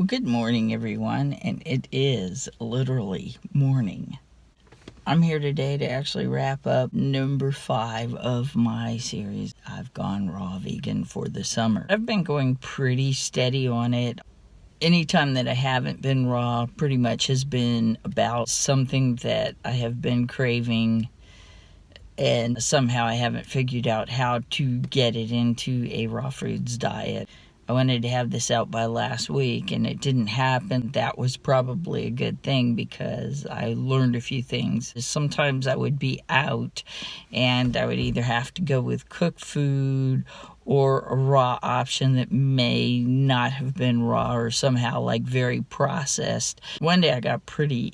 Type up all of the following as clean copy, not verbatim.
Well, good morning, everyone, and it is literally morning. I'm here today to actually wrap up number 5 of my series. I've gone raw vegan for the summer. I've been going pretty steady on it. Anytime that I haven't been raw pretty much has been about something that I have been craving, and somehow I haven't figured out how to get it into a raw foods diet. I wanted to have this out by last week, and it didn't happen. That was probably a good thing because I learned a few things. Sometimes I would be out, and I would either have to go with cooked food or a raw option that may not have been raw or somehow like very processed. One day I got pretty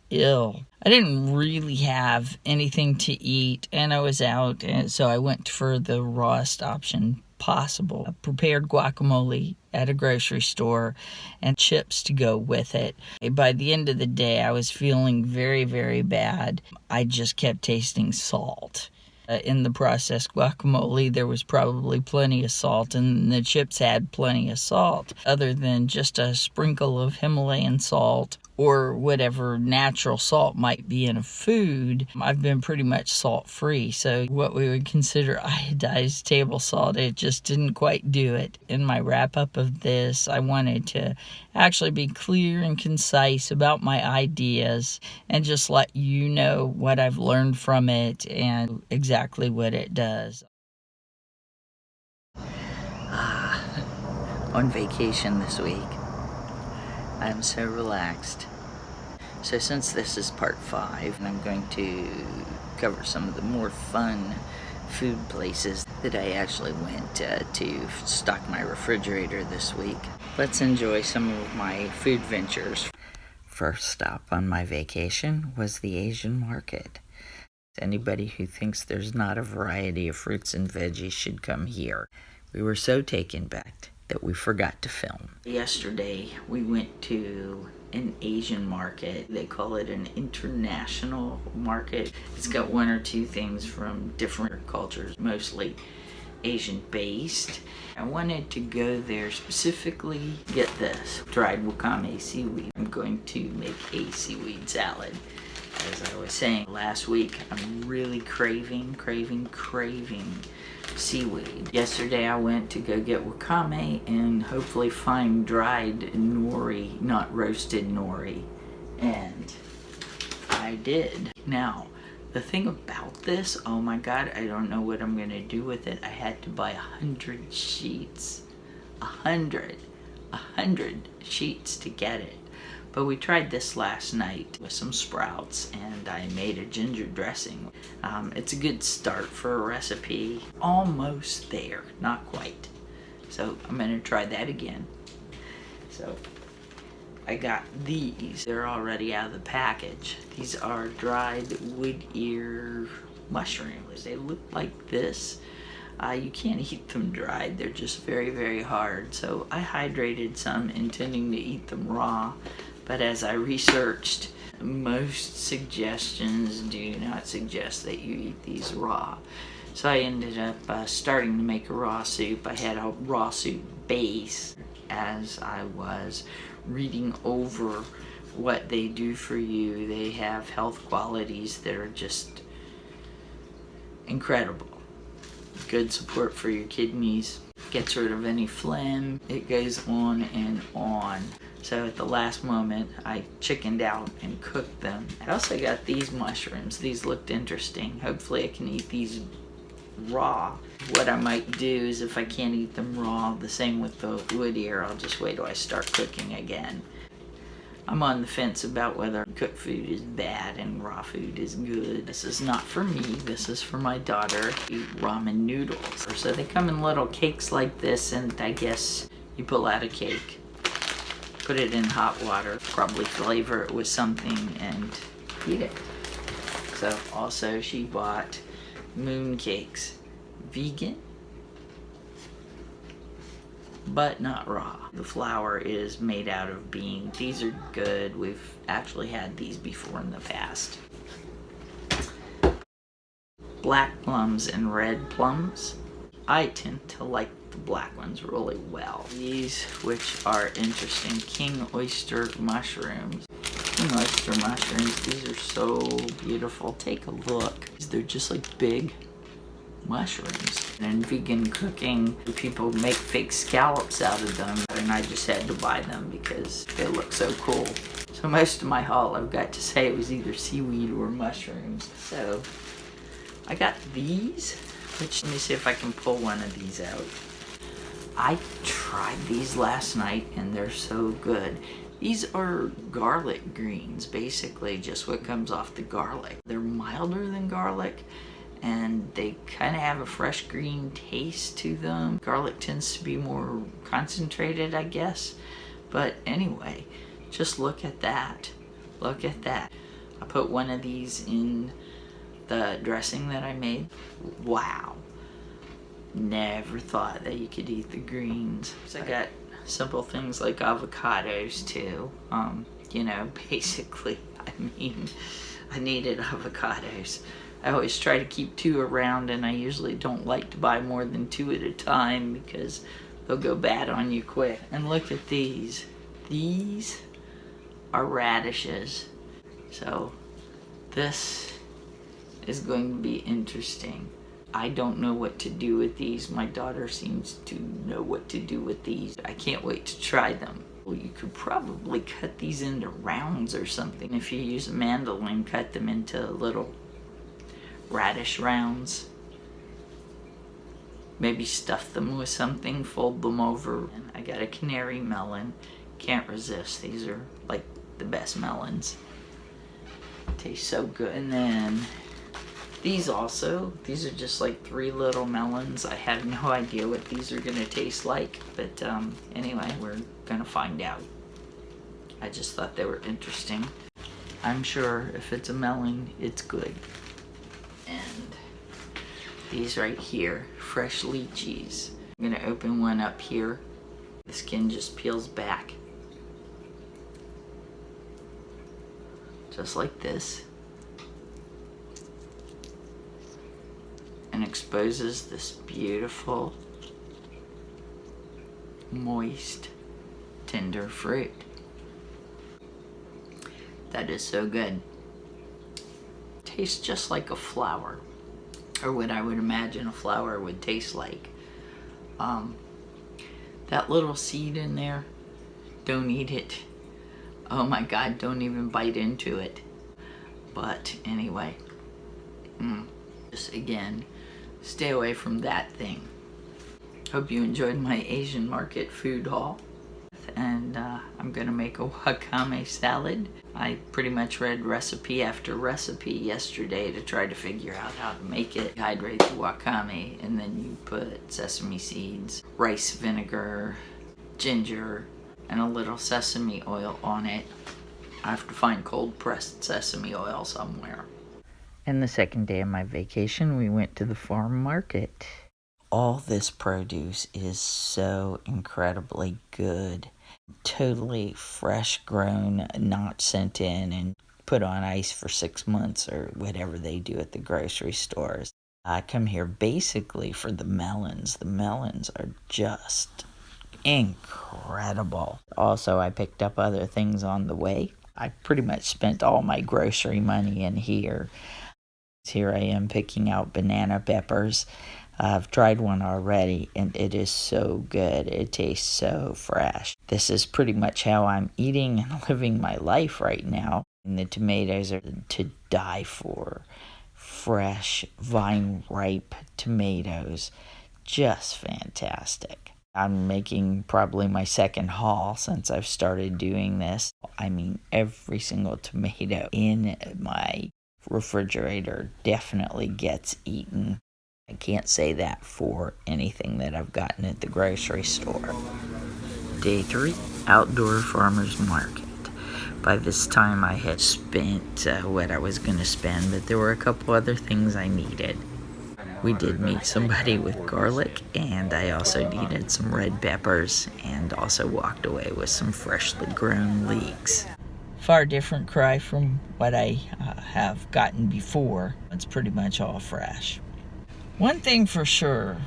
ill. I didn't really have anything to eat, and I was out, and so I went for the rawest option possible. I prepared guacamole at a grocery store and chips to go with it. By the end of the day, I was feeling very, very bad. I just kept tasting salt. In the processed guacamole, there was probably plenty of salt, and the chips had plenty of salt, other than just a sprinkle of Himalayan salt or whatever natural salt might be in a food. I've been pretty much salt-free, so what we would consider iodized table salt, it just didn't quite do it. In my wrap-up of this, I wanted to actually be clear and concise about my ideas and just let you know what I've learned from it and exactly what it does. On vacation this week. I'm so relaxed. So since this is part 5, I'm going to cover some of the more fun food places that I actually went to stock my refrigerator this week. Let's enjoy some of my food ventures. First stop on my vacation was the Asian market. Anybody who thinks there's not a variety of fruits and veggies should come here. We were so taken back that we forgot to film. Yesterday, we went to an Asian market. They call it an international market. It's got one or two things from different cultures, mostly Asian-based. I wanted to go there specifically, get this, dried wakame seaweed. I'm going to make a seaweed salad. As I was saying last week, I'm really craving seaweed. Yesterday I went to go get wakame and hopefully find dried nori, not roasted nori, and I did. Now, the thing about this, oh my god, I don't know what I'm gonna do with it. I had to buy 100 sheets. 100 sheets to get it. But we tried this last night with some sprouts, and I made a ginger dressing. It's a good start for a recipe. Almost there, not quite. So I'm gonna try that again. So I got these. They're already out of the package. These are dried wood ear mushrooms. They look like this. You can't eat them dried. They're just very, very hard. So I hydrated some, intending to eat them raw. But as I researched, most suggestions do not suggest that you eat these raw. So I ended up starting to make a raw soup. I had a raw soup base as I was reading over what they do for you. They have health qualities that are just incredible. Good support for your kidneys. Gets rid of any phlegm. It goes on and on. So at the last moment, I chickened out and cooked them. I also got these mushrooms. These looked interesting. Hopefully I can eat these raw. What I might do is, if I can't eat them raw, the same with the wood ear, I'll just wait till I start cooking again. I'm on the fence about whether cooked food is bad and raw food is good. This is not for me. This is for my daughter. Eat ramen noodles. So they come in little cakes like this, and I guess you pull out a cake, put it in hot water, probably flavor it with something, and eat it. So also she bought moon cakes. Vegan, but not raw. The flour is made out of beans. These are good. We've actually had these before in the past. Black plums and red plums. I tend to like the black ones really well. These, which are interesting, king oyster mushrooms. King oyster mushrooms, these are so beautiful. Take a look. They're just like big mushrooms. And in vegan cooking, people make fake scallops out of them, and I just had to buy them because they look so cool. So most of my haul, I've got to say it was either seaweed or mushrooms. So I got these, which, let me see if I can pull one of these out. I tried these last night and they're so good. These are garlic greens, basically just what comes off the garlic. They're milder than garlic and they kind of have a fresh green taste to them. Garlic tends to be more concentrated, I guess. But anyway, just look at that. Look at that. I put one of these in the dressing that I made. Wow. Never thought that you could eat the greens. So I got simple things like avocados too. You know, basically, I mean, I needed avocados. I always try to keep 2 around, and I usually don't like to buy more than 2 at a time because they'll go bad on you quick. And look at these. These are radishes. So this is going to be interesting. I don't know what to do with these. My daughter seems to know what to do with these. I can't wait to try them. Well, you could probably cut these into rounds or something. If you use a mandolin, cut them into little radish rounds. Maybe stuff them with something, fold them over. And I got a canary melon. Can't resist. These are like the best melons. Taste so good. And then these also, these are just like 3 little melons. I have no idea what these are gonna taste like, but anyway, we're gonna find out. I just thought they were interesting. I'm sure if it's a melon, it's good. And these right here, fresh lychees. I'm gonna open one up here. The skin just peels back. Just like this. And exposes this beautiful, moist, tender fruit. That is so good. Tastes just like a flower, or what I would imagine a flower would taste like. That little seed in there, don't eat it. Oh my God, don't even bite into it. But anyway, just again, stay away from that thing. Hope you enjoyed my Asian market food haul. And I'm gonna make a wakame salad. I pretty much read recipe after recipe yesterday to try to figure out how to make it. Hydrate the wakame, and then you put sesame seeds, rice vinegar, ginger, and a little sesame oil on it. I have to find cold pressed sesame oil somewhere. And the second day of my vacation, we went to the farm market. All this produce is so incredibly good. Totally fresh grown, not sent in and put on ice for 6 months or whatever they do at the grocery stores. I come here basically for the melons. The melons are just incredible. Also, I picked up other things on the way. I pretty much spent all my grocery money in here. Here I am picking out banana peppers. I've tried one already, and it is so good. It tastes so fresh. This is pretty much how I'm eating and living my life right now. And the tomatoes are to die for. Fresh, vine-ripe tomatoes. Just fantastic. I'm making probably my second haul since I've started doing this. I mean, every single tomato in my refrigerator definitely gets eaten. I can't say that for anything that I've gotten at the grocery store. Day 3, outdoor farmers market. By this time I had spent what I was going to spend, but there were a couple other things I needed. We did meet somebody with garlic, and I also needed some red peppers, and also walked away with some freshly grown leeks. Far different cry from what I have gotten before. It's pretty much all fresh. One thing for sure,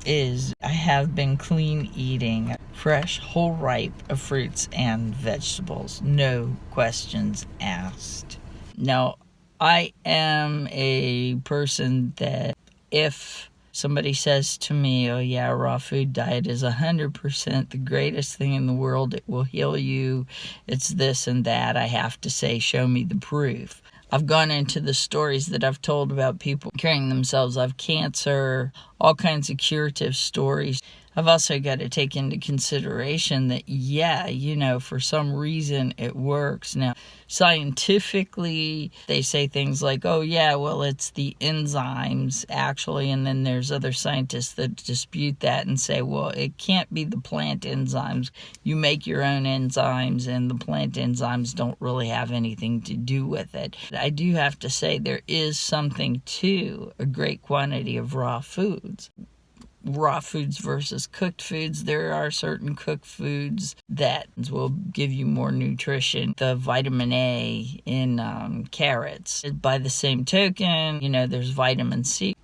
is I have been clean eating fresh, whole ripe fruits and vegetables. No questions asked. Now, I am a person that if somebody says to me, oh yeah, raw food diet is 100% the greatest thing in the world, it will heal you, it's this and that, I have to say, show me the proof. I've gone into the stories that I've told about people curing themselves of cancer, all kinds of curative stories. I've also got to take into consideration that, yeah, for some reason it works. Now, scientifically, they say things like, oh, yeah, well, it's the enzymes, actually. And then there's other scientists that dispute that and say, well, it can't be the plant enzymes. You make your own enzymes, and the plant enzymes don't really have anything to do with it. I do have to say there is something to a great quantity of raw foods. Raw foods versus cooked foods. There are certain cooked foods that will give you more nutrition. The vitamin A in carrots. By the same token, there's vitamin C.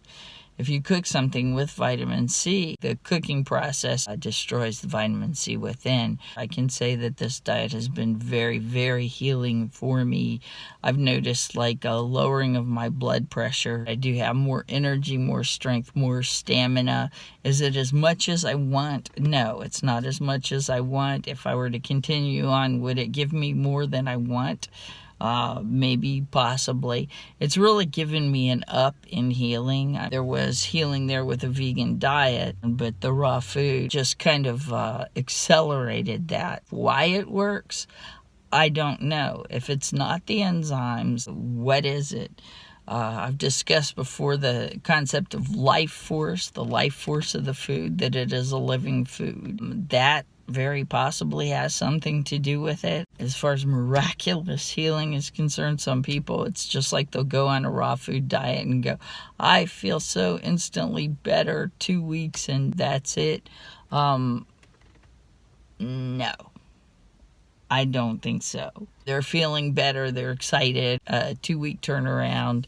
If you cook something with vitamin C, the cooking process destroys the vitamin C within. I can say that this diet has been very, very healing for me. I've noticed like a lowering of my blood pressure. I do have more energy, more strength, more stamina. Is it as much as I want? No, it's not as much as I want. If I were to continue on, would it give me more than I want? Maybe, possibly. It's really given me an up in healing. There was healing there with a vegan diet, but the raw food just kind of accelerated that. Why it works, I don't know. If it's not the enzymes, what is it? I've discussed before the concept of life force, the life force of the food, that it is a living food. That very possibly has something to do with it. As far as miraculous healing is concerned, some people, it's just like they'll go on a raw food diet and go, I feel so instantly better, 2 weeks and that's it. No, I don't think so. They're feeling better, they're excited, 2-week turnaround.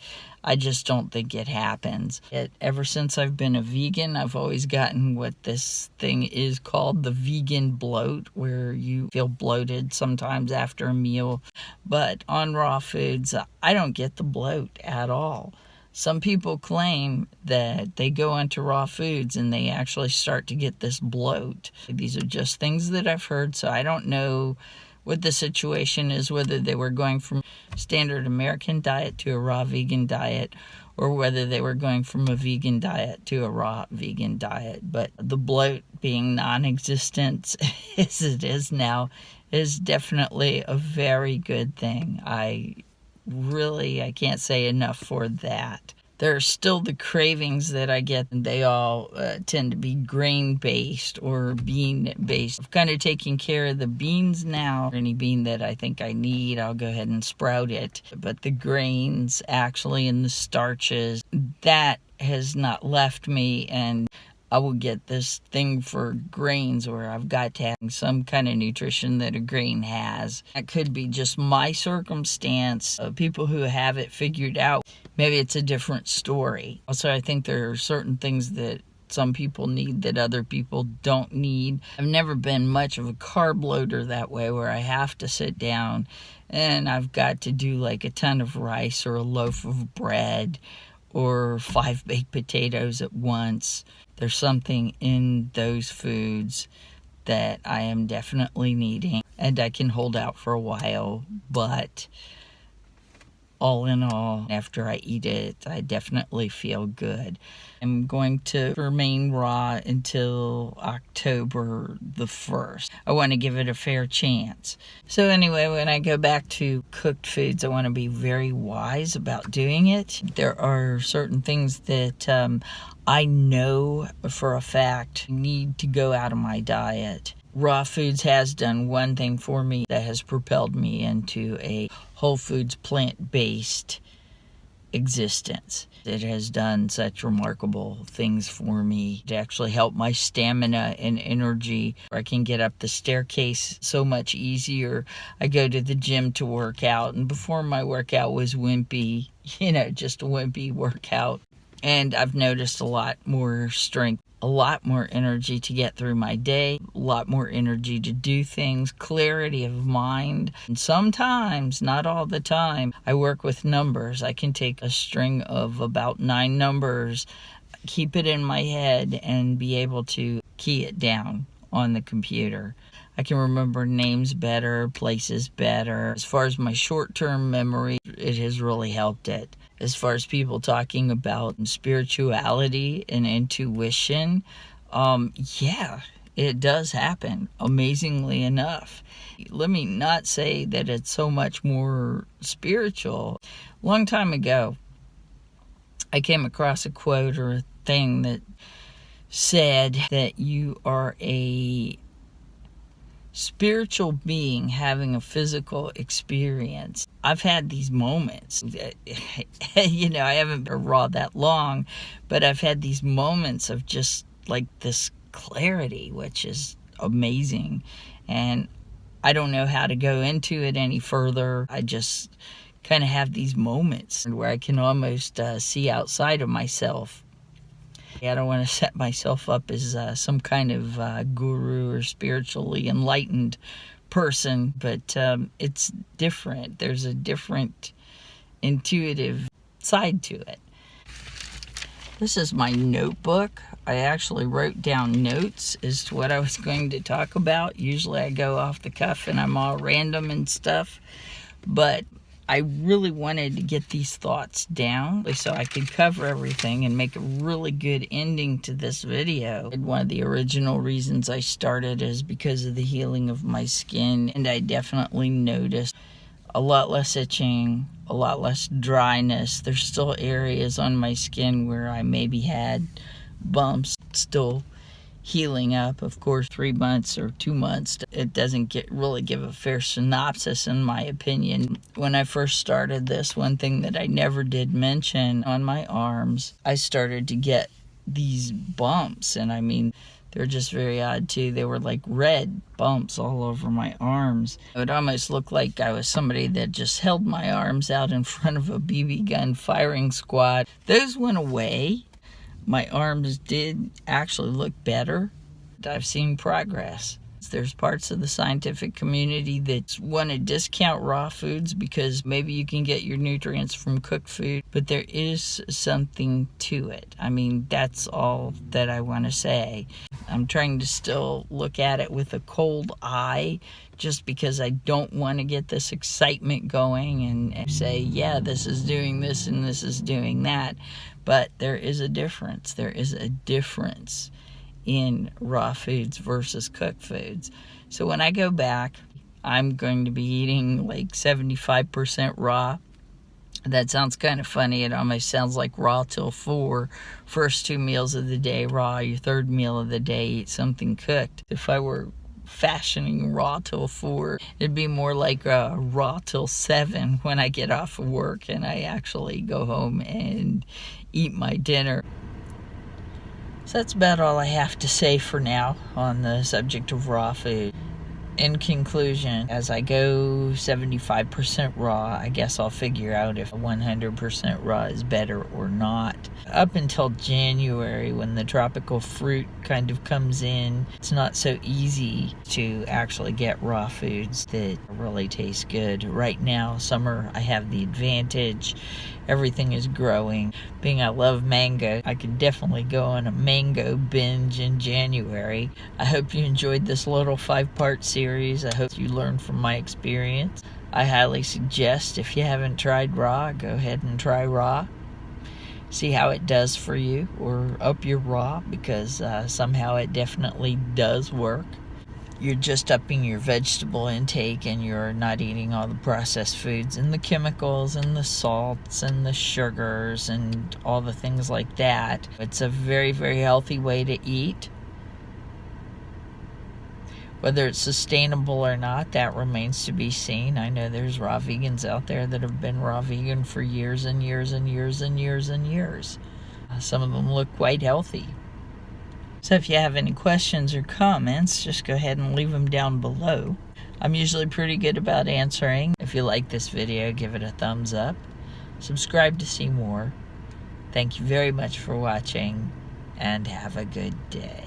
I just don't think it happens. Ever since I've been a vegan, I've always gotten what this thing is called the vegan bloat, where you feel bloated sometimes after a meal. But on raw foods, I don't get the bloat at all. Some people claim that they go onto raw foods and they actually start to get this bloat. These are just things that I've heard, so I don't know what the situation is, whether they were going from standard American diet to a raw vegan diet, or whether they were going from a vegan diet to a raw vegan diet. But the bloat being non-existent as it is now is definitely a very good thing. I can't say enough for that. There are still the cravings that I get, and they all tend to be grain-based or bean-based. I've kind of taken care of the beans now. Any bean that I think I need, I'll go ahead and sprout it. But the grains, actually, and the starches, that has not left me, and I will get this thing for grains where I've got to have some kind of nutrition that a grain has. That could be just my circumstance. People who have it figured out, maybe it's a different story. Also, I think there are certain things that some people need that other people don't need. I've never been much of a carb loader that way, where I have to sit down and I've got to do like a ton of rice or a loaf of bread or 5 baked potatoes at once. There's something in those foods that I am definitely needing, and I can hold out for a while, but all in all, after I eat it, I definitely feel good. I'm going to remain raw until October the 1st. I want to give it a fair chance. So anyway, when I go back to cooked foods, I want to be very wise about doing it. There are certain things that I know for a fact need to go out of my diet. Raw foods has done one thing for me that has propelled me into a whole foods plant-based existence. It has done such remarkable things for me to actually help my stamina and energy. I can get up the staircase so much easier. I go to the gym to work out, and before my workout was wimpy, just a wimpy workout. And I've noticed a lot more strength, a lot more energy to get through my day, a lot more energy to do things, clarity of mind. And sometimes, not all the time, I work with numbers. I can take a string of about 9 numbers, keep it in my head, and be able to key it down on the computer. I can remember names better, places better. As far as my short-term memory, it has really helped it. As far as people talking about spirituality and intuition, yeah, it does happen, amazingly enough. Let me not say that it's so much more spiritual. A long time ago, I came across a quote or a thing that said that you are a spiritual being having a physical experience. I've had these moments, you know, I haven't been raw that long, but I've had these moments of just like this clarity, which is amazing. And I don't know how to go into it any further. I just kind of have these moments where I can almost see outside of myself. I don't want to set myself up as some kind of guru or spiritually enlightened person, but it's different. There's a different intuitive side to it. This is my notebook. I actually wrote down notes as to what I was going to talk about. Usually I go off the cuff and I'm all random and stuff, but I really wanted to get these thoughts down so I could cover everything and make a really good ending to this video. And one of the original reasons I started is because of the healing of my skin, and I definitely noticed a lot less itching, a lot less dryness. There's still areas on my skin where I maybe had bumps, still healing up. Of course, 3 months or 2 months, it doesn't really give a fair synopsis in my opinion. When I first started this, one thing that I never did mention, on my arms, I started to get these bumps, and I mean, they're just very odd too. They were like red bumps all over my arms. It would almost look like I was somebody that just held my arms out in front of a BB gun firing squad. Those went away. My arms did actually look better. I've seen progress. There's parts of the scientific community that want to discount raw foods because maybe you can get your nutrients from cooked food, but there is something to it. I mean, that's all that I want to say. I'm trying to still look at it with a cold eye just because I don't want to get this excitement going and say, yeah, this is doing this and this is doing that. But there is a difference. There is a difference in raw foods versus cooked foods. So when I go back, I'm going to be eating like 75% raw. That sounds kind of funny. It almost sounds like raw till 4. First 2 meals of the day raw, your third meal of the day eat something cooked. If I were fashioning raw till 4, it'd be more like raw till 7 when I get off of work and I actually go home and eat my dinner. So that's about all I have to say for now on the subject of raw food. In conclusion, as I go 75% raw, I guess I'll figure out if 100% raw is better or not. Up until January, when the tropical fruit kind of comes in, it's not so easy to actually get raw foods that really taste good. Right now, summer, I have the advantage. Everything is growing. Being I love mango, I could definitely go on a mango binge in January. I hope you enjoyed this little 5-part series. I hope you learned from my experience. I highly suggest if you haven't tried raw, go ahead and try raw. See how it does for you, or up your raw, because somehow it definitely does work. You're just upping your vegetable intake and you're not eating all the processed foods and the chemicals and the salts and the sugars and all the things like that. It's a very, very healthy way to eat. Whether it's sustainable or not, that remains to be seen. I know there's raw vegans out there that have been raw vegan for years and years and years and years and years. Some of them look quite healthy. So if you have any questions or comments, just go ahead and leave them down below. I'm usually pretty good about answering. If you like this video, give it a thumbs up. Subscribe to see more. Thank you very much for watching. and have a good day.